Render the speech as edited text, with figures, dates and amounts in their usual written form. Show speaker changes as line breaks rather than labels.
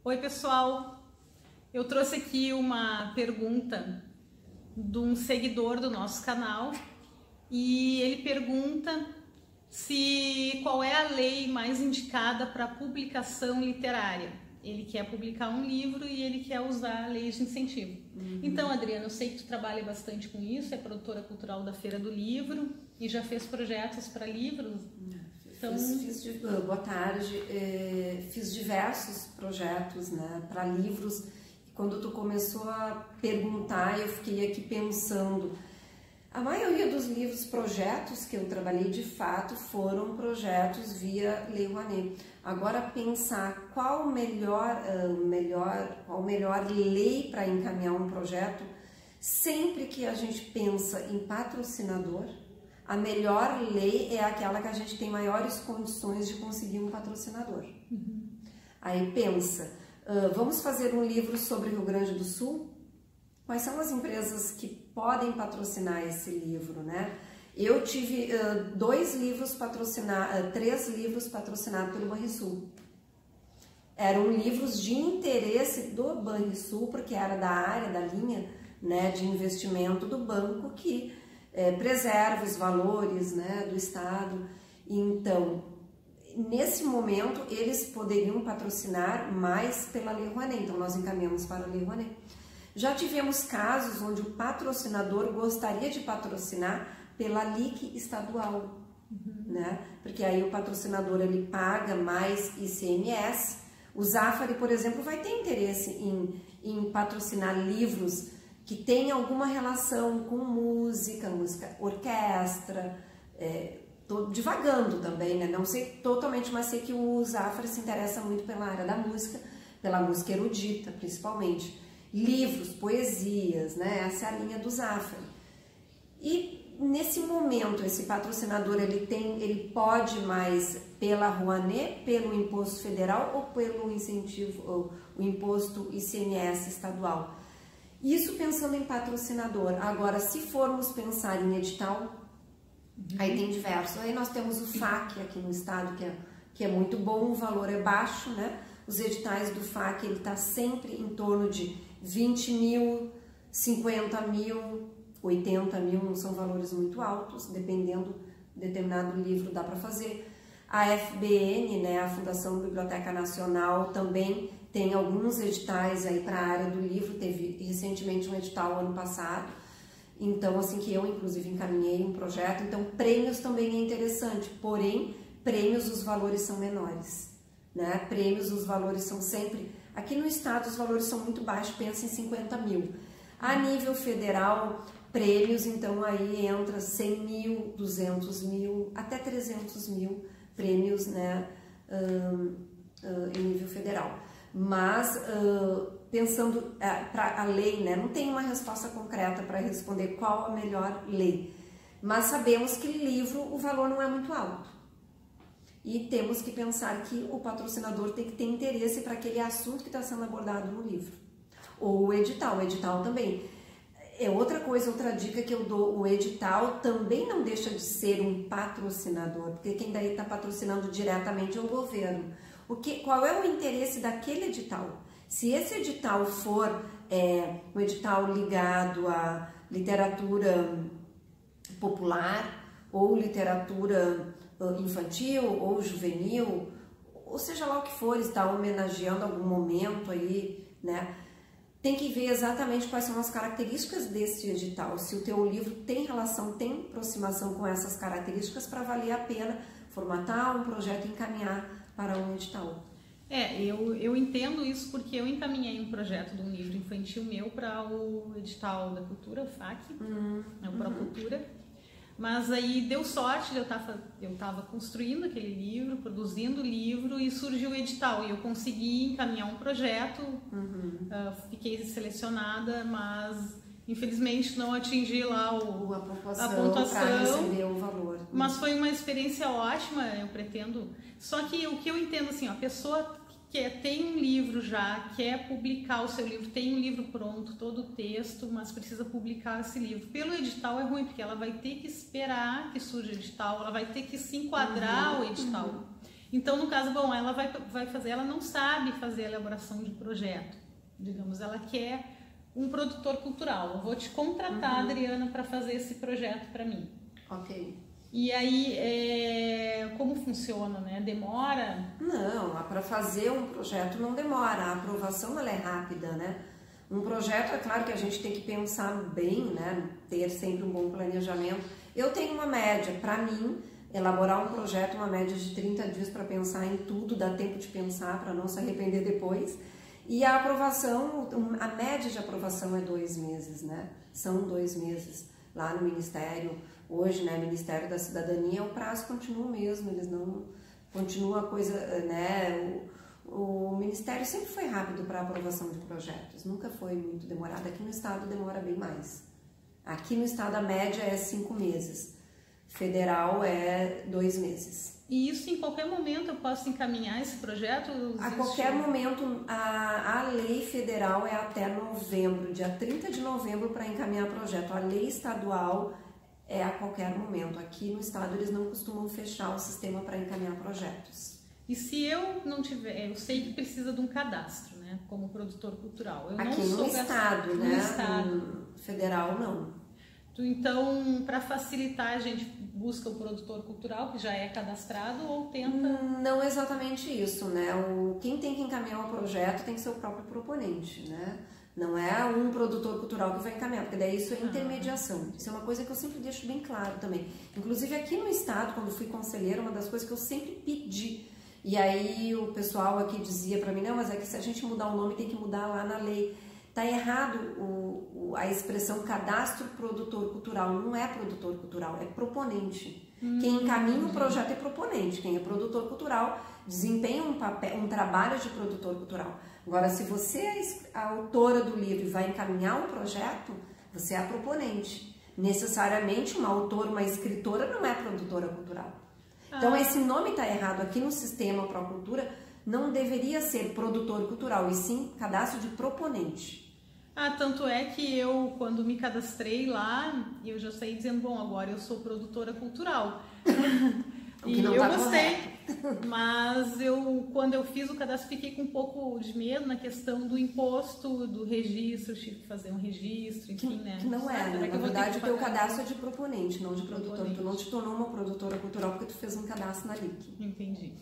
Oi pessoal, eu trouxe aqui uma pergunta de um seguidor do nosso canal e ele pergunta qual é a lei mais indicada para publicação literária. Ele quer publicar um livro e ele quer usar a lei de incentivo. Então, Adriana, eu sei que tu trabalha bastante com isso, é produtora cultural da Feira do Livro e já fez projetos para livros.
Então... boa tarde, fiz diversos projetos, né, para livros. E quando tu começou a perguntar, eu fiquei aqui pensando. A maioria dos livros, projetos que eu trabalhei de fato foram projetos via Lei Rouanet. Agora pensar qual melhor lei para encaminhar um projeto, sempre que a gente pensa em patrocinador, a melhor lei é aquela que a gente tem maiores condições de conseguir um patrocinador. Aí pensa, vamos fazer um livro sobre Rio Grande do Sul? Quais são as empresas que podem patrocinar esse livro, né? Eu tive 3 livros patrocinados pelo Banrisul. Eram livros de interesse do Banrisul, porque era da área, da linha, né, de investimento do banco que preserva os valores, né, do Estado. Então, nesse momento, eles poderiam patrocinar mais pela Lei Rouanet. Então, nós encaminhamos para a Lei Rouanet. Já tivemos casos onde o patrocinador gostaria de patrocinar pela LIC estadual, né? Porque aí o patrocinador ele paga mais ICMS. O Zafari, por exemplo, vai ter interesse em patrocinar livros que tem alguma relação com música, orquestra, tô divagando também, né? Não sei totalmente, mas sei que o Zafari se interessa muito pela área da música, pela música erudita, principalmente. Livros, poesias, né? Essa é a linha do Zafari. E nesse momento, esse patrocinador, ele pode mais pela Rouanet, pelo imposto federal ou pelo incentivo, ou o imposto ICMS estadual. Isso pensando em patrocinador. Agora, se formos pensar em edital, aí tem diversos. Aí nós temos o FAC aqui no estado, que é muito bom, o valor é baixo, né? Os editais do FAC, ele está sempre em torno de 20 mil, 50 mil, 80 mil, não são valores muito altos, dependendo, determinado livro dá para fazer. A FBN, né, a Fundação Biblioteca Nacional, também tem alguns editais aí para a área do livro, teve recentemente um edital ano passado, então assim que eu inclusive encaminhei um projeto, então prêmios também é interessante, porém prêmios os valores são menores, né, prêmios os valores são sempre, aqui no estado os valores são muito baixos, pensa em 50 mil, a nível federal prêmios, então aí entra 100 mil, 200 mil, até 300 mil prêmios, né, em nível federal. Mas pensando para a lei, né, não tem uma resposta concreta para responder qual a melhor lei, mas sabemos que livro o valor não é muito alto e temos que pensar que o patrocinador tem que ter interesse para aquele assunto que está sendo abordado no livro, ou o edital também. É outra coisa, outra dica que eu dou, o edital também não deixa de ser um patrocinador, porque quem daí está patrocinando diretamente é o governo. Qual é o interesse daquele edital? Se esse edital for um edital ligado à literatura popular, ou literatura infantil, ou juvenil, ou seja lá o que for, está homenageando algum momento aí, né? Tem que ver exatamente quais são as características desse edital, se o teu livro tem relação, tem aproximação com essas características para valer a pena formatar um projeto e encaminhar para um edital.
Eu entendo isso porque eu encaminhei um projeto de um livro infantil meu para o edital da cultura, o FAC, o Procultura. Mas aí deu sorte, eu estava construindo aquele livro, produzindo o livro e surgiu o edital e eu consegui encaminhar um projeto, fiquei selecionada, mas infelizmente não atingi lá a pontuação
para receber o valor.
Mas foi uma experiência ótima, eu pretendo. Só que o que eu entendo assim, a pessoa tem um livro já, quer publicar o seu livro, tem um livro pronto, todo o texto, mas precisa publicar esse livro. Pelo edital é ruim, porque ela vai ter que esperar que surja o edital, ela vai ter que se enquadrar ao edital. Então, no caso, bom, ela vai fazer, ela não sabe fazer a elaboração de projeto, digamos, ela quer um produtor cultural. Eu vou te contratar, Adriana, para fazer esse projeto para mim.
Ok.
E aí, como funciona, né? Demora?
Não, para fazer um projeto não demora, a aprovação ela é rápida, né? Um projeto, é claro que a gente tem que pensar bem, né? Ter sempre um bom planejamento. Eu tenho uma média, para mim, elaborar um projeto, uma média de 30 dias para pensar em tudo, dá tempo de pensar para não se arrepender depois. E a aprovação, a média de aprovação é 2 meses, né? São 2 meses lá no Ministério. Hoje, né, Ministério da Cidadania, o prazo continua o mesmo, eles não... Continua a coisa, né? O Ministério sempre foi rápido para a aprovação de projetos, nunca foi muito demorado. Aqui no Estado demora bem mais. Aqui no Estado a média é 5 meses, federal é 2 meses.
E isso em qualquer momento eu posso encaminhar esse projeto?
A qualquer momento, a lei federal é até novembro, dia 30 de novembro para encaminhar projeto. A lei estadual é a qualquer momento. Aqui no estado eles não costumam fechar o sistema para encaminhar projetos.
E se eu não tiver, eu sei que precisa de um cadastro, né, como produtor cultural. Eu
aqui
não
no estado, né?
No estado.
Federal não.
Então, para facilitar, a gente busca o produtor cultural que já é cadastrado ou tenta...
Não exatamente isso, né? Quem tem que encaminhar o projeto tem que ser o próprio proponente, né? Não é um produtor cultural que vai encaminhar, porque daí isso é intermediação. Isso é uma coisa que eu sempre deixo bem claro também. Inclusive aqui no estado, quando fui conselheira, uma das coisas que eu sempre pedi, e aí o pessoal aqui dizia para mim, não, mas é que se a gente mudar o nome tem que mudar lá na lei. Tá errado a expressão cadastro produtor cultural, não é produtor cultural, é proponente. Quem encaminha o projeto é proponente, quem é produtor cultural desempenha um trabalho de produtor cultural. Agora, se você é a autora do livro e vai encaminhar um projeto, você é a proponente. Necessariamente uma autora, uma escritora não é produtora cultural. Então, esse nome está errado aqui no sistema Procultura, não deveria ser produtor cultural, e sim cadastro de proponente.
Tanto é que eu, quando me cadastrei lá, eu já saí dizendo, bom, agora eu sou produtora cultural. E eu gostei, mas quando eu fiz o cadastro, fiquei com um pouco de medo na questão do imposto, do registro, eu tive que fazer um registro, enfim, né?
Que não é, né? Na verdade, o teu cadastro é de proponente, não de produtor. Tu não te tornou uma produtora cultural porque tu fez um cadastro na LIC.
Entendi.